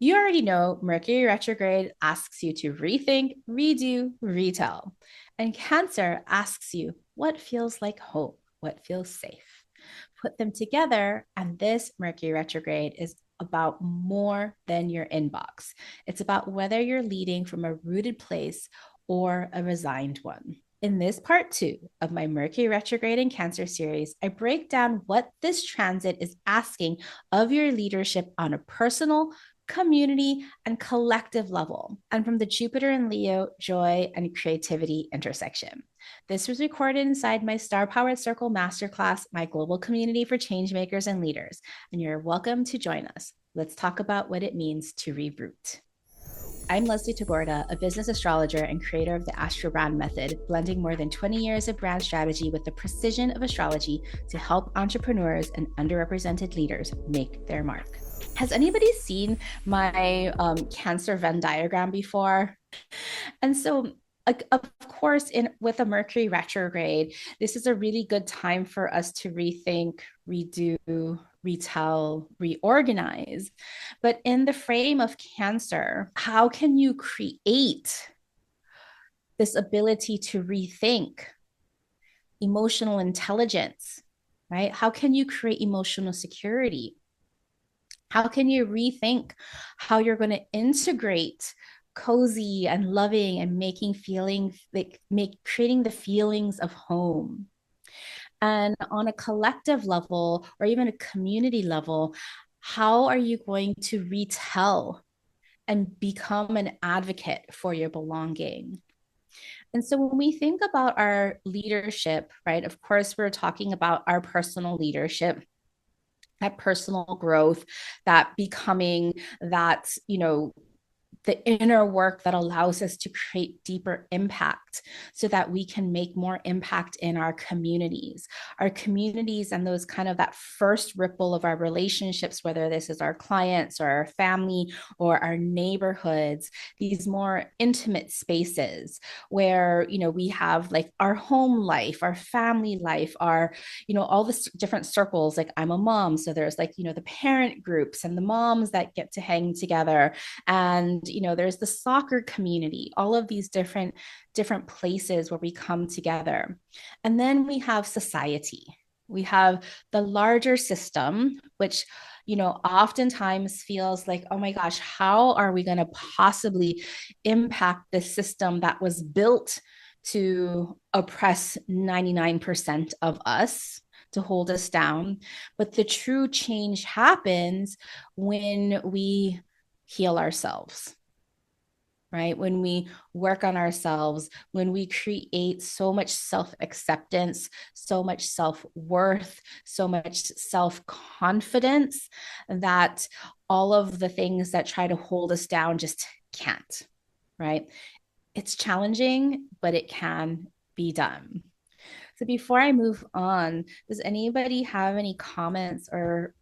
You already know Mercury retrograde asks you to rethink, redo, retell. And Cancer asks you what feels like home, what feels safe. Put them together, and this Mercury retrograde is about more than your inbox. It's about whether you're leading from a rooted place or a resigned one. In this part two of my Mercury retrograde and Cancer series, I break down what this transit is asking of your leadership on a personal, community, and collective level, and from the Jupiter and Leo joy and creativity intersection. This was recorded inside my Star Powered Circle Masterclass, my global community for changemakers and leaders. And you're welcome to join us. Let's talk about what it means to reboot. I'm Leslie Tagorda, a business astrologer and creator of the Astro Brand Method, blending more than 20 years of brand strategy with the precision of astrology to help entrepreneurs and underrepresented leaders make their mark. Has anybody seen my Cancer Venn diagram before? And so, like, of course, in with a Mercury retrograde, this is a really good time for us to rethink, redo, retell, reorganize. But in the frame of Cancer, how can you create this ability to rethink emotional intelligence, right? How can you create emotional security? How can you rethink how you're going to integrate cozy and loving and making feeling like creating the feelings of home? And on a collective level or even a community level, how are you going to retell and become an advocate for your belonging? And so when we think about our leadership, right, of course, we're talking about our personal leadership, that personal growth, that becoming, that, the inner work that allows us to create deeper impact so that we can make more impact in our communities and those kind of that first ripple of our relationships, whether this is our clients or our family or our neighborhoods, these more intimate spaces where, we have like our home life, our family life, our, all the different circles. Like I'm a mom, so there's like, the parent groups and the moms that get to hang together, and there's the soccer community, all of these different places where we come together. And then we have society, we have the larger system, which oftentimes feels like, oh my gosh, how are we going to possibly impact this system that was built to oppress 99% of us, to hold us down? But the true change happens when we heal ourselves, right? When we work on ourselves, when we create so much self acceptance, so much self worth, so much self confidence that all of the things that try to hold us down just can't, right? It's challenging, but it can be done. So before I move on, does anybody have any comments or,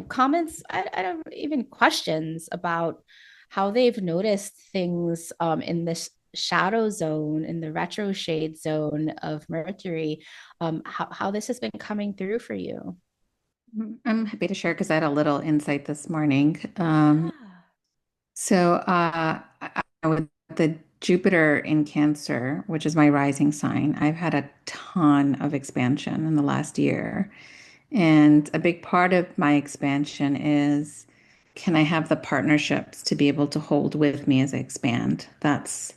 comments, I don't even questions about how they've noticed things in this shadow zone, in the retro shade zone of Mercury, how this has been coming through for you? I'm happy to share because I had a little insight this morning. Yeah. With the Jupiter in Cancer, which is my rising sign, I've had a ton of expansion in the last year. And a big part of my expansion is, can I have the partnerships to be able to hold with me as I expand? That's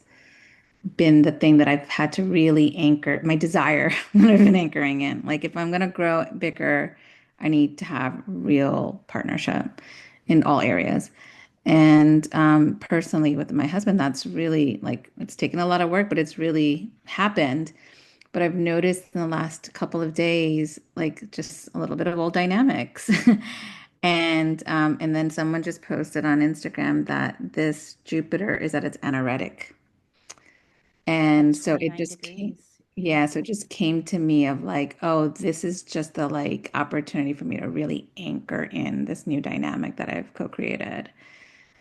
been the thing that I've had to really anchor my desire that I've been anchoring in. Like if I'm going to grow bigger, I need to have real partnership in all areas. And personally, with my husband, that's really like it's taken a lot of work, but it's really happened. But I've noticed in the last couple of days, like just a little bit of old dynamics. And then someone just posted on Instagram that this Jupiter is at its anaretic. And That's so it 29 just came, degrees. yeah, so it just came to me of like, oh, this is just the like opportunity for me to really anchor in this new dynamic that I've co-created.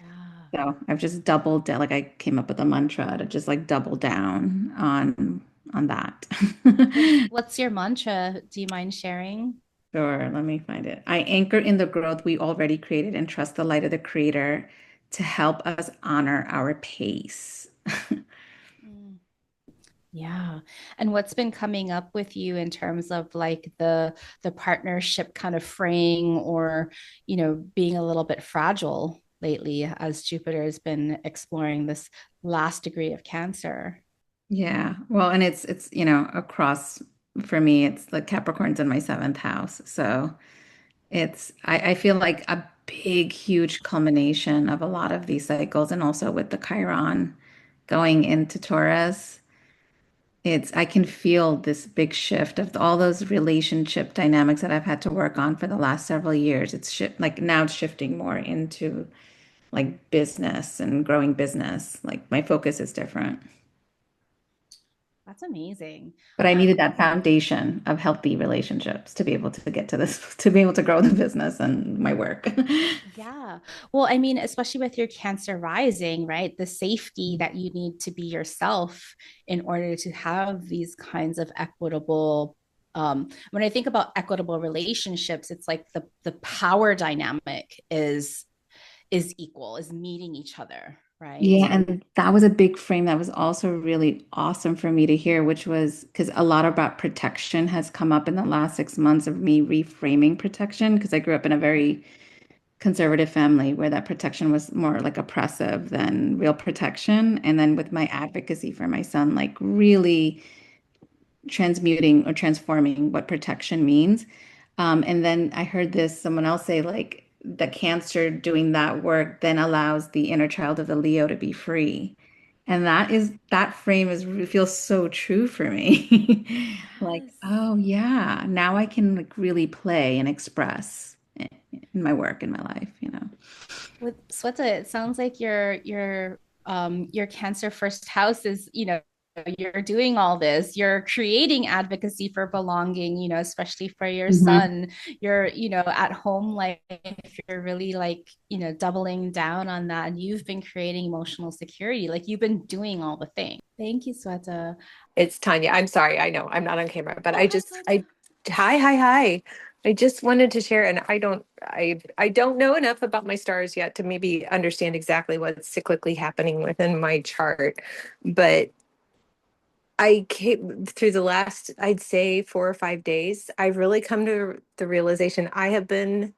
Yeah. So I've just doubled down, like I came up with a mantra to just like double down on that. What's your mantra? Do you mind sharing? Sure, let me find it. I anchor in the growth we already created and trust the light of the creator to help us honor our pace. Mm. Yeah. And what's been coming up with you in terms of like the partnership kind of fraying or, being a little bit fragile lately as Jupiter has been exploring this last degree of Cancer? Yeah. Well, and it's across for me, it's the Capricorn's in my seventh house. So I feel like a big, huge culmination of a lot of these cycles, and also with the Chiron going into Taurus. I can feel this big shift of all those relationship dynamics that I've had to work on for the last several years. Like now it's shifting more into like business and growing business. Like my focus is different. That's amazing. But I needed that foundation of healthy relationships to be able to get to this, to be able to grow the business and my work. Yeah. Well, I mean, especially with your Cancer rising, right? The safety that you need to be yourself in order to have these kinds of equitable. When I think about equitable relationships, it's like the power dynamic is equal, is meeting each other, right? Yeah, and that was a big frame that was also really awesome for me to hear, which was because a lot about protection has come up in the last 6 months of me reframing protection because I grew up in a very conservative family where that protection was more like oppressive than real protection. And then with my advocacy for my son, like really transmuting or transforming what protection means. And then I heard someone else say, like, the Cancer doing that work then allows the inner child of the Leo to be free. And that frame feels so true for me. Like, Yes. oh yeah, now I can like really play and express in my work, in my life. With Sweta, it sounds like your Cancer first house is, you're doing all this. You're creating advocacy for belonging, especially for your Mhm. son. You're, at home, like if you're really like, doubling down on that, and you've been creating emotional security, like you've been doing all the things. Thank you, Sweta. It's Tanya. I'm sorry. I know I'm not on camera, but Oh, hi, Sweta. hi, hi, hi. I just wanted to share, and I don't know enough about my stars yet to maybe understand exactly what's cyclically happening within my chart. But I came through the last, I'd say 4 or 5 days, I've really come to the realization I have been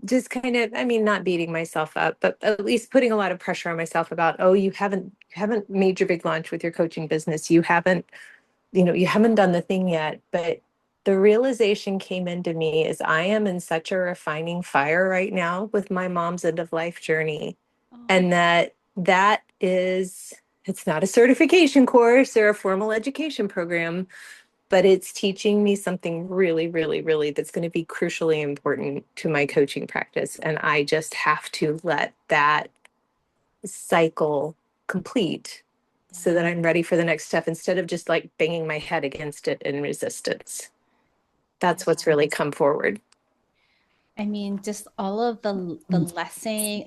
just kind of, I mean, not beating myself up, but at least putting a lot of pressure on myself about, oh, you haven't made your big launch with your coaching business. You haven't done the thing yet. But the realization came into me is I am in such a refining fire right now with my mom's end of life journey. Oh, And that is, it's not a certification course or a formal education program, but it's teaching me something really, really, really that's going to be crucially important to my coaching practice. And I just have to let that cycle complete so that yeah. I'm ready for the next step instead of just like banging my head against it in resistance. That's what's Yeah. really come forward. I mean, just all of the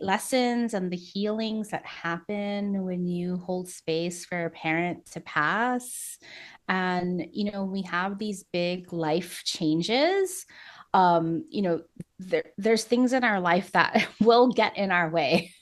lessons and the healings that happen when you hold space for a parent to pass. And, we have these big life changes. There's things in our life that will get in our way.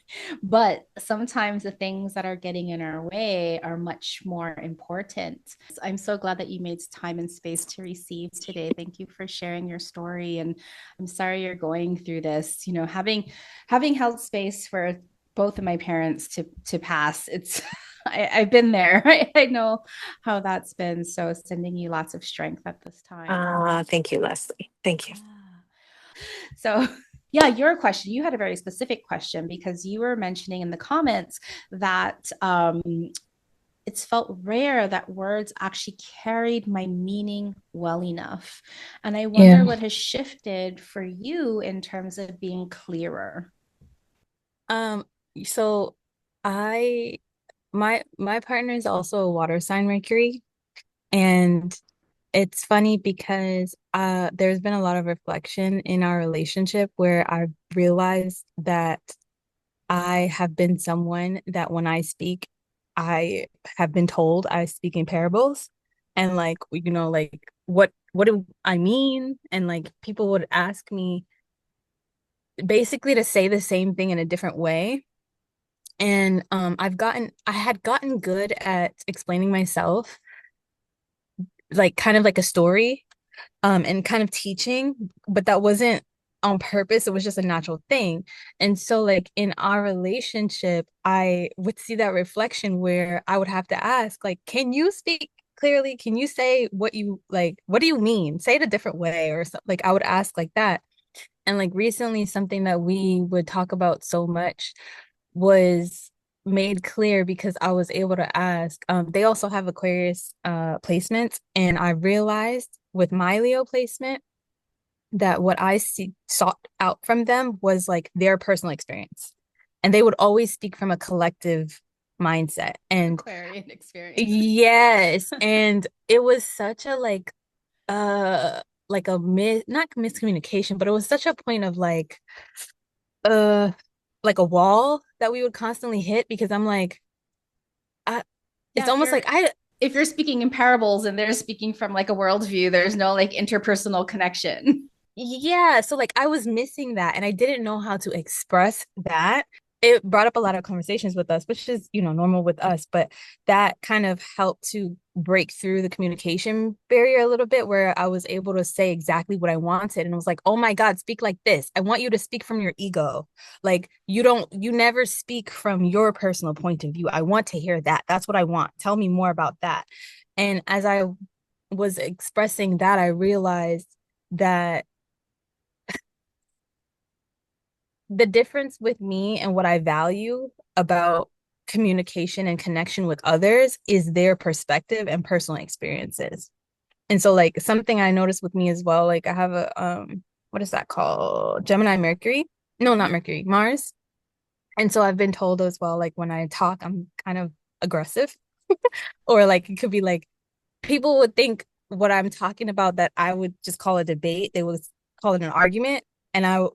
But sometimes the things that are getting in our way are much more important. I'm so glad that you made time and space to receive today. Thank you for sharing your story. And I'm sorry you're going through this. Having held space for both of my parents to pass, it's I've been there. I know how that's been. So sending you lots of strength at this time. Thank you, Leslie. Thank you. Yeah. So, yeah, your question, you had a very specific question because you were mentioning in the comments that it's felt rare that words actually carried my meaning well enough. And I wonder Yeah. what has shifted for you in terms of being clearer. Um, so I my partner is also a water sign Mercury, and it's funny because there's been a lot of reflection in our relationship where I've realized that I have been someone that when I speak, I have been told I speak in parables, and like like what do I mean? And like people would ask me basically to say the same thing in a different way. And I had gotten good at explaining myself, like kind of like a story, and kind of teaching, but that wasn't on purpose. It was just a natural thing. And so, like in our relationship, I would see that reflection where I would have to ask, like, can you speak clearly? Can you say what you like? What do you mean? Say it a different way, or so, like I would ask like that. And like recently, something that we would talk about so much was made clear because I was able to ask. They also have Aquarius placements, and I realized with my Leo placement that what sought out from them was like their personal experience. And they would always speak from a collective mindset. And Aquarian experience. yes, and it was such a uh like a not miscommunication, but it was such a point of uh like a wall that we would constantly hit because I'm like it's Yeah, if almost you're like I if you're speaking in parables and they're speaking from like a worldview, there's no like interpersonal connection. yeah, so like I was missing that and I didn't know how to express that. It brought up a lot of conversations with us, which is, normal with us, but that kind of helped to break through the communication barrier a little bit where I was able to say exactly what I wanted. And it was like, oh my God, speak like this. I want you to speak from your ego. Like you never speak from your personal point of view. I want to hear that. That's what I want. Tell me more about that. And as I was expressing that, I realized that the difference with me and what I value about communication and connection with others is their perspective and personal experiences. And so like something I noticed with me as well, like I have a what is that called? Gemini Mercury? No, not Mercury, Mars. And so I've been told as well, like when I talk, I'm kind of aggressive. Or like it could be like people would think what I'm talking about that I would just call a debate, they would call it an argument. And I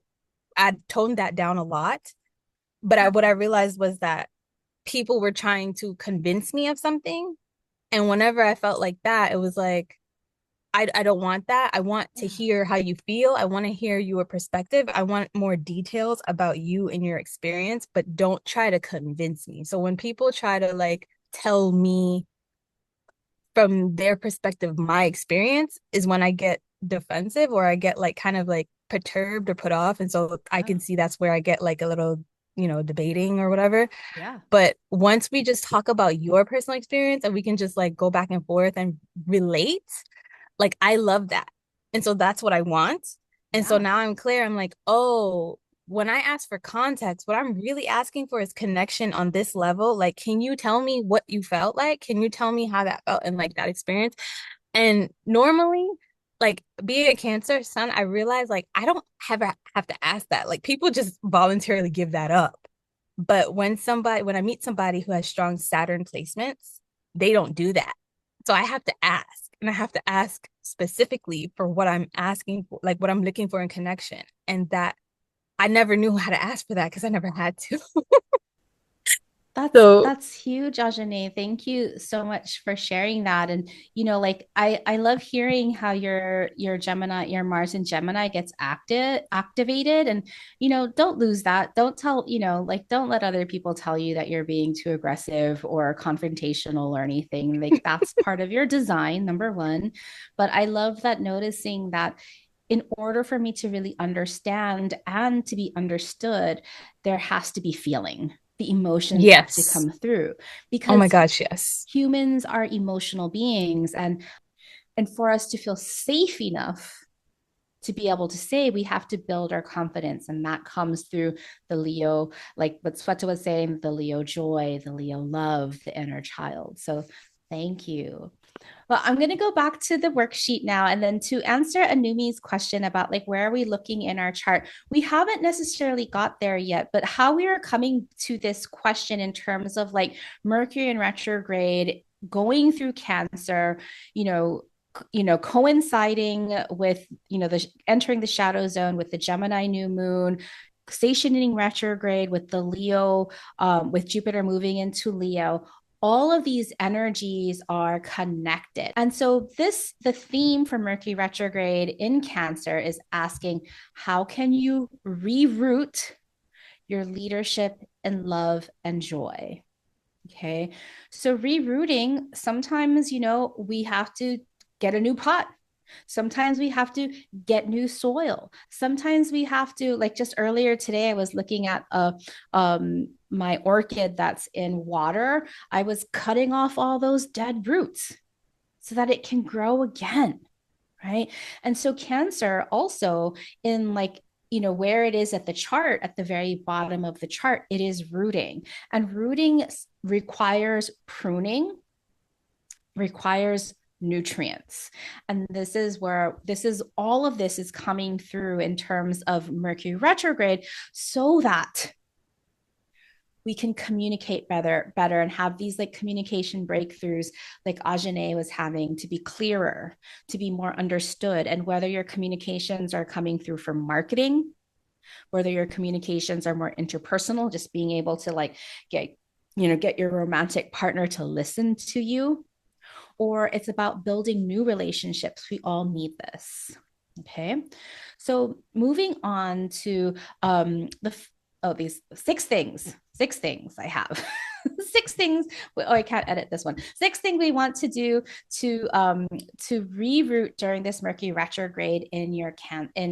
toned that down a lot. But what I realized was that people were trying to convince me of something. And whenever I felt like that, it was like, I don't want that. I want to hear how you feel. I want to hear your perspective. I want more details about you and your experience, but don't try to convince me. So when people try to like tell me from their perspective, my experience is when I get defensive or I get like kind of like perturbed or put off. And so I can see that's where I get like a little, debating or whatever. Yeah. But once we just talk about your personal experience and we can just like go back and forth and relate, like I love that. And so that's what I want. And so Yeah. now I'm clear. I'm like, oh, when I ask for context, what I'm really asking for is connection on this level. Like, can you tell me what you felt like? Can you tell me how that felt and like that experience? And normally, like being a Cancer sun, I realize like I don't have to ask that. Like people just voluntarily give that up. But when I meet somebody who has strong Saturn placements, they don't do that. So I have to ask, and I have to ask specifically for what I'm asking for, like what I'm looking for in connection. And that I never knew how to ask for that because I never had to. That's So that's huge, Ajane. Thank you so much for sharing that. And like I love hearing how your Gemini, your Mars in Gemini gets activated. And don't lose that. Don't tell, like don't let other people tell you that you're being too aggressive or confrontational or anything. Like that's part of your design, number one. But I love that noticing that in order for me to really understand and to be understood, there has to be feeling. The emotions have to yes. come through Oh my because gosh, yes. humans are emotional beings, and for us to feel safe enough to be able to say, we have to build our confidence, and that comes through the Leo, like what Sweta was saying, the Leo joy, the Leo love, the inner child. So thank you. Well, I'm going to go back to the worksheet now. And then to answer Anumi's question about like, where are we looking in our chart? We haven't necessarily got there yet, but how we are coming to this question in terms of like Mercury in retrograde, going through Cancer, coinciding with, the entering the shadow zone with the Gemini new moon, stationing retrograde with the Leo, with Jupiter moving into Leo, all of these energies are connected. And so the theme for Mercury retrograde in Cancer is asking, how can you reroute your leadership in love and joy. Okay. So rerouting, sometimes, we have to get a new pot. Sometimes we have to get new soil. Sometimes we have to, like just earlier today, I was looking at my orchid that's in water. I was cutting off all those dead roots so that it can grow again. Right. And so Cancer also, in like, where it is at the chart, at the very bottom of the chart, it is rooting. And rooting requires pruning, requires nutrients. And this is all of this is coming through in terms of Mercury retrograde, so that we can communicate better and have these like communication breakthroughs like Ajane was having, to be clearer, to be more understood. And whether your communications are coming through for marketing, whether your communications are more interpersonal, just being able to like get your romantic partner to listen to you, or it's about building new relationships. We all need this. Okay. So moving on to these six things I have. Six things. Oh, I can't edit this one. Six things we want to do to reroute during this Mercury retrograde in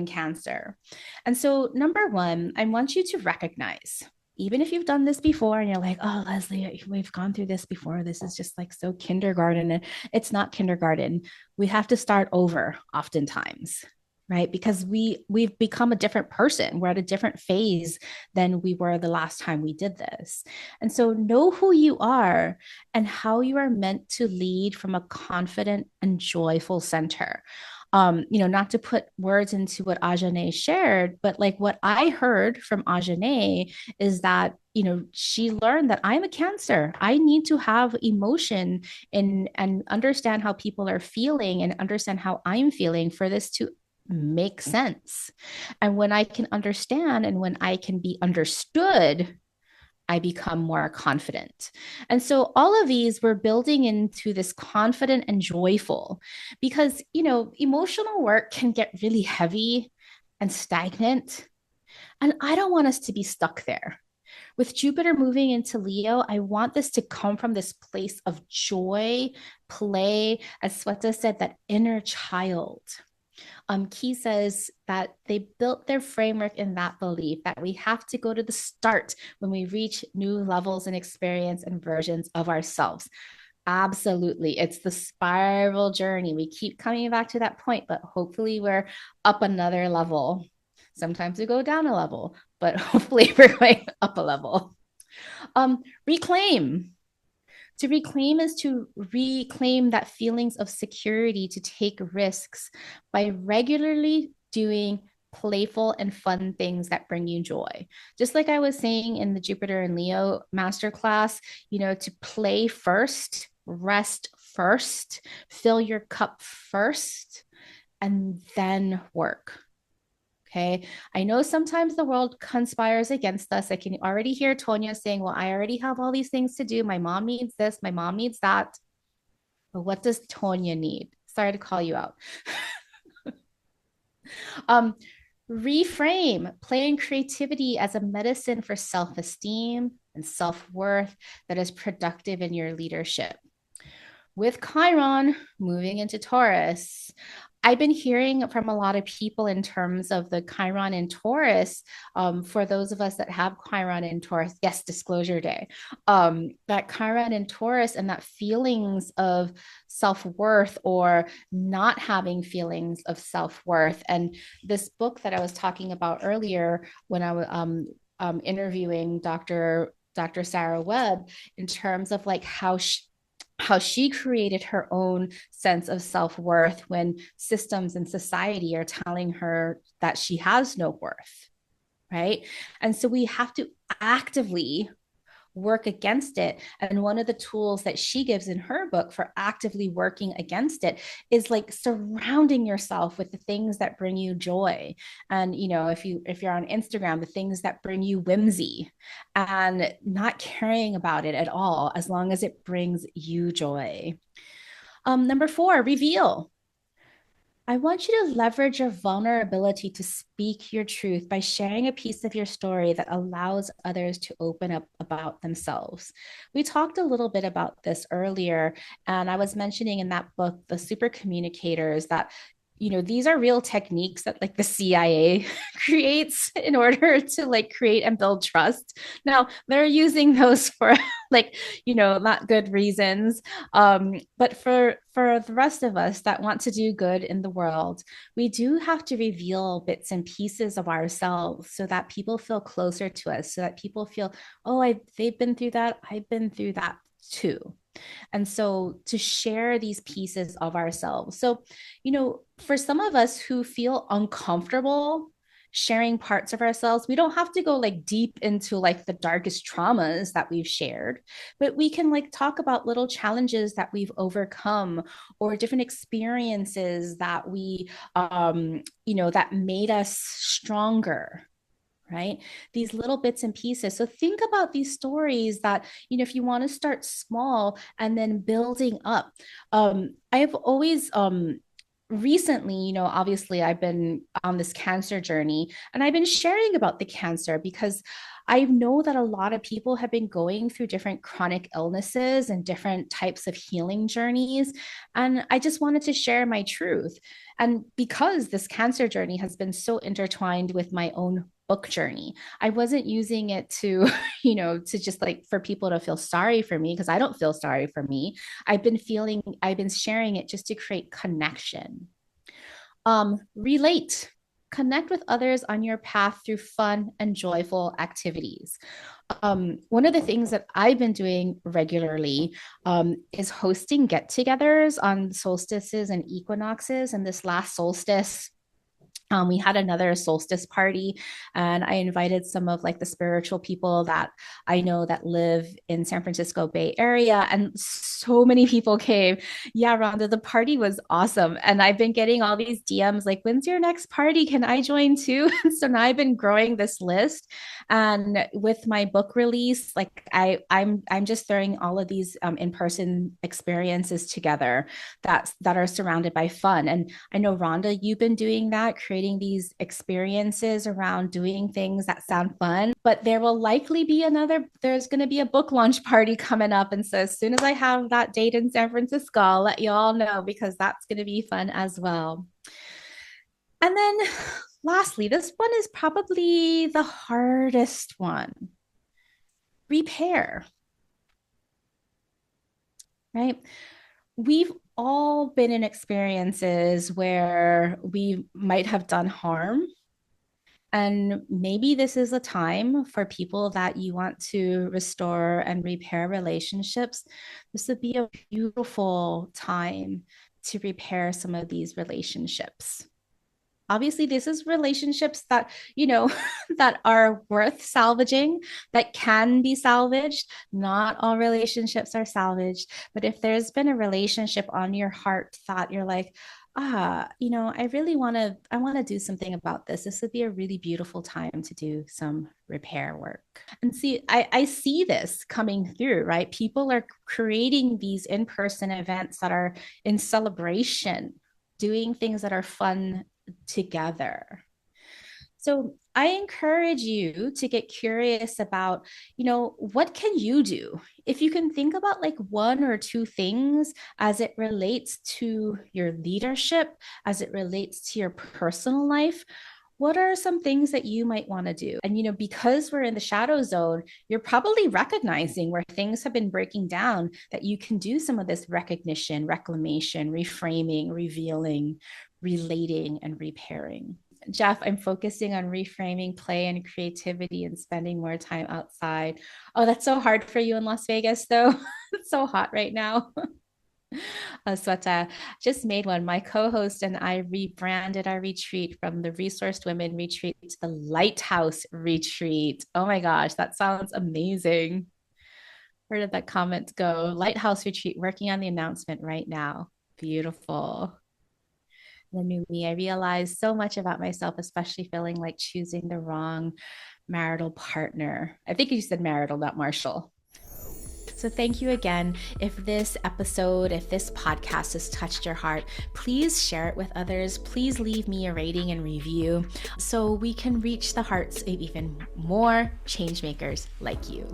Cancer. And so number one, I want you to recognize, even if you've done this before and you're like, oh, Leslie, we've gone through this before. This is just like so kindergarten. And it's not kindergarten. We have to start over oftentimes, right? Because we've become a different person. We're at a different phase than we were the last time we did this. And so know who you are and how you are meant to lead from a confident and joyful center. Not to put words into what Ajane shared, but like what I heard from Ajane is that, she learned that I'm a Cancer. I need to have emotion and understand how people are feeling and understand how I'm feeling for this to make sense. And when I can understand and when I can be understood, I become more confident. And so all of these we're building into this confident and joyful, because, emotional work can get really heavy and stagnant. And I don't want us to be stuck there. With Jupiter moving into Leo, I want this to come from this place of joy, play, as Sweta said, that inner child. Key says that they built their framework in that belief that we have to go to the start when we reach new levels and experience and versions of ourselves. Absolutely. It's the spiral journey. We keep coming back to that point, but hopefully we're up another level. Sometimes we go down a level, but hopefully we're going up a level. Reclaim. To reclaim is to reclaim that feelings of security, to take risks by regularly doing playful and fun things that bring you joy. Just like I was saying in the Jupiter and Leo masterclass, to play first, rest first, fill your cup first, and then work. Okay. I know sometimes the world conspires against us. I can already hear Tonya saying, well, I already have all these things to do. My mom needs this. My mom needs that. But what does Tonya need? Sorry to call you out. Reframe play and creativity as a medicine for self-esteem and self-worth that is productive in your leadership. With Chiron moving into Taurus, I've been hearing from a lot of people in terms of the Chiron in Taurus. For those of us that have Chiron in Taurus, yes, disclosure day, that Chiron in Taurus and that feelings of self-worth or not having feelings of self-worth. And this book that I was talking about earlier when I was interviewing Dr. Sarah Webb, in terms of like how she created her own sense of self-worth when systems and society are telling her that she has no worth, right? And so we have to actively work against it. And one of the tools that she gives in her book for actively working against it is like surrounding yourself with the things that bring you joy. And if you're on Instagram, the things that bring you whimsy, and not caring about it at all as long as it brings you joy. Number 4, reveal. I want you to leverage your vulnerability to speak your truth by sharing a piece of your story that allows others to open up about themselves. We talked a little bit about this earlier, and I was mentioning in that book, The Super Communicators, that these are real techniques that like the CIA creates in order to like create and build trust. Now, they're using those for like, not good reasons. But for the rest of us that want to do good in the world, we do have to reveal bits and pieces of ourselves so that people feel closer to us, so that people feel, oh, they've been through that, I've been through that too. And so to share these pieces of ourselves. So, for some of us who feel uncomfortable sharing parts of ourselves, we don't have to go like deep into like the darkest traumas that we've shared, but we can like talk about little challenges that we've overcome or different experiences that that made us stronger, right? These little bits and pieces. So think about these stories that, if you want to start small and then building up. I've always recently, obviously I've been on this cancer journey and I've been sharing about the cancer because I know that a lot of people have been going through different chronic illnesses and different types of healing journeys. And I just wanted to share my truth. And because this cancer journey has been so intertwined with my own book journey, I wasn't using it to, to just like for people to feel sorry for me because I don't feel sorry for me. I've been sharing it just to create connection. Relate, connect with others on your path through fun and joyful activities. One of the things that I've been doing regularly is hosting get togethers on solstices and equinoxes. And this last solstice, we had another solstice party, and I invited some of like the spiritual people that I know that live in San Francisco Bay Area, and so many people came. Yeah, Rhonda, the party was awesome, and I've been getting all these DMs like, "When's your next party? Can I join too?" So now I've been growing this list, and with my book release, like I'm just throwing all of these in-person experiences together that are surrounded by fun. And I know, Rhonda, you've been doing that, creating these experiences around doing things that sound fun. But there will likely be there's going to be a book launch party coming up. And so as soon as I have that date in San Francisco, I'll let you all know because that's going to be fun as well. And then lastly, this one is probably the hardest one: repair, right? We've all been in experiences where we might have done harm. And maybe this is a time for people that you want to restore and repair relationships. This would be a beautiful time to repair some of these relationships. Obviously, this is relationships that that are worth salvaging, that can be salvaged. Not all relationships are salvaged, but if there's been a relationship on your heart that you're like, I want to do something about this would be a really beautiful time to do some repair work. And see, I see this coming through, right? People are creating these in-person events that are in celebration, doing things that are fun together. So I encourage you to get curious about, what can you do? If you can think about like one or two things as it relates to your leadership, as it relates to your personal life, what are some things that you might want to do? And, because we're in the shadow zone, you're probably recognizing where things have been breaking down, that you can do some of this recognition, reclamation, reframing, revealing, relating, and repairing. Jeff, I'm focusing on reframing play and creativity and spending more time outside. Oh, that's so hard for you in Las Vegas, though. It's so hot right now. Sweta just made one. My co-host and I rebranded our retreat from the Resourced Women Retreat to the Lighthouse Retreat. Oh my gosh, that sounds amazing. Where did that comment go? Lighthouse Retreat, working on the announcement right now. Beautiful. The new me, I realized so much about myself, especially feeling like choosing the wrong marital partner. I think you said marital, not Marshall. So thank you again. If this podcast has touched your heart, please share it with others. Please leave me a rating and review so we can reach the hearts of even more change makers like you.